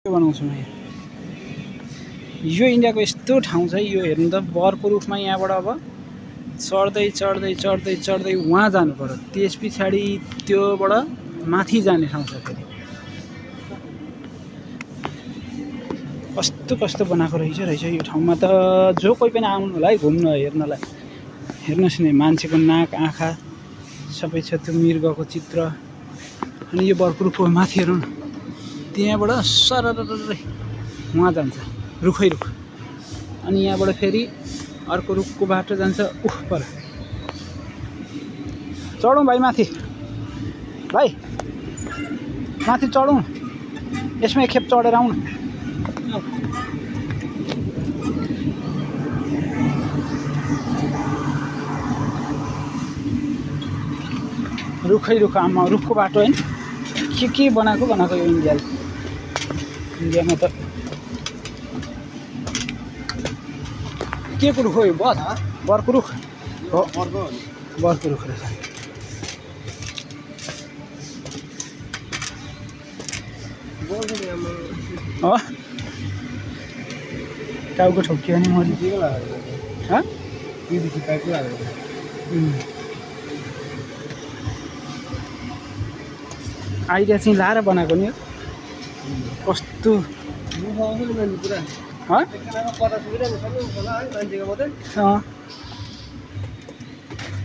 बनाउँछु म यहाँ। यो इन्डियाको यस्तो ठाउँ छ यो हेर्नु त, बरको रुखमा यहाँबाट अब चढ्दै चढ्दै चढ्दै चढ्दै वहाँ जानु पर्यो, त्यस पछाडि त्योबाट माथि जाने ठाउँ छ फेरि। कस्तो कस्तो बनाएको रहेछ यो ठाउँमा त, जो कोही पनि आउनु होला है घुम्न हेर्नलाई। हेर्नुहोस् नि, मान्छेको नाक आँखा सबै छ, त्यो मृगको चित्र। अनि यो बरको रुखको माथि हेर्नु न, त्यहाँबाट सररररै वहाँ जान्छ रुखै रुख। अनि यहाँबाट फेरि अर्को रुखको बाटो जान्छ उफ पर। चढौँ भाइ माथि, भाइ माथि चढौँ, यसमा एकखेप चढेर आउँ न। रुखै रुख, आमा रुखको बाटो होइन, के बनाएको यो इन्डियामा त। के को रुख हो यो? बरको रुख हो, बरको रुख रहेछ। टाउको ठोक्यो नि मैले। आइडिया चाहिँ लाएर बनाएको नि, कस्तो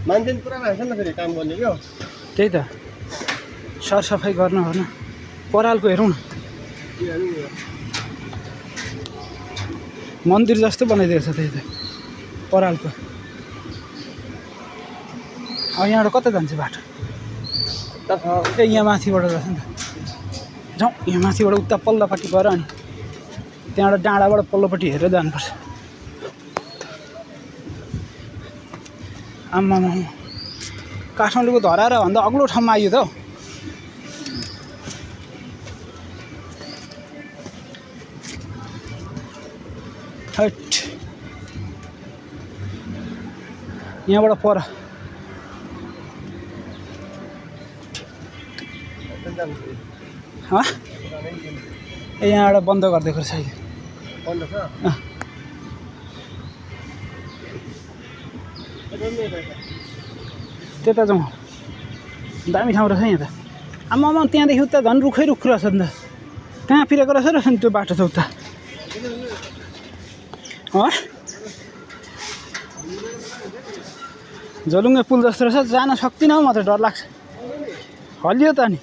मान्छे पुरा रहेछ नि फेरि काम गर्ने क्या। त्यही त, सरसफाइ गर्न परालको हेरौँ न, मन्दिर जस्तो बनाइदिएको छ। त्यही त परालको। अब यहाँबाट कता जान्छ बाटो? ए यहाँ माथिबाट रहेछ नि त। जाउँ यहाँ माथिबाट उता पल्लोपट्टि गएर अनि त्यहाँबाट डाँडाबाट पल्लोपट्टि हेरेर जानुपर्छ। आम्मामा, काठमाडौँको धराएर भन्दा अग्लो ठाउँमा आइयो त हौ। हट, यहाँबाट पर ए यहाँबाट बन्द गरिदिएको रहेछ अहिले। बन्द छ? त्यता जाउँ, दामी ठाउँ रहेछ यहाँ त। आम्मामा, त्यहाँदेखि उता झन् रुखै रुख रहेछ नि त। कहाँ फिरेको रहेछ नि त्यो बाटो त उता। झोलुङ्गे पुल जस्तो रहेछ, जान सक्दिनँ हौ, म त डर लाग्छ। हल्लियो त नि।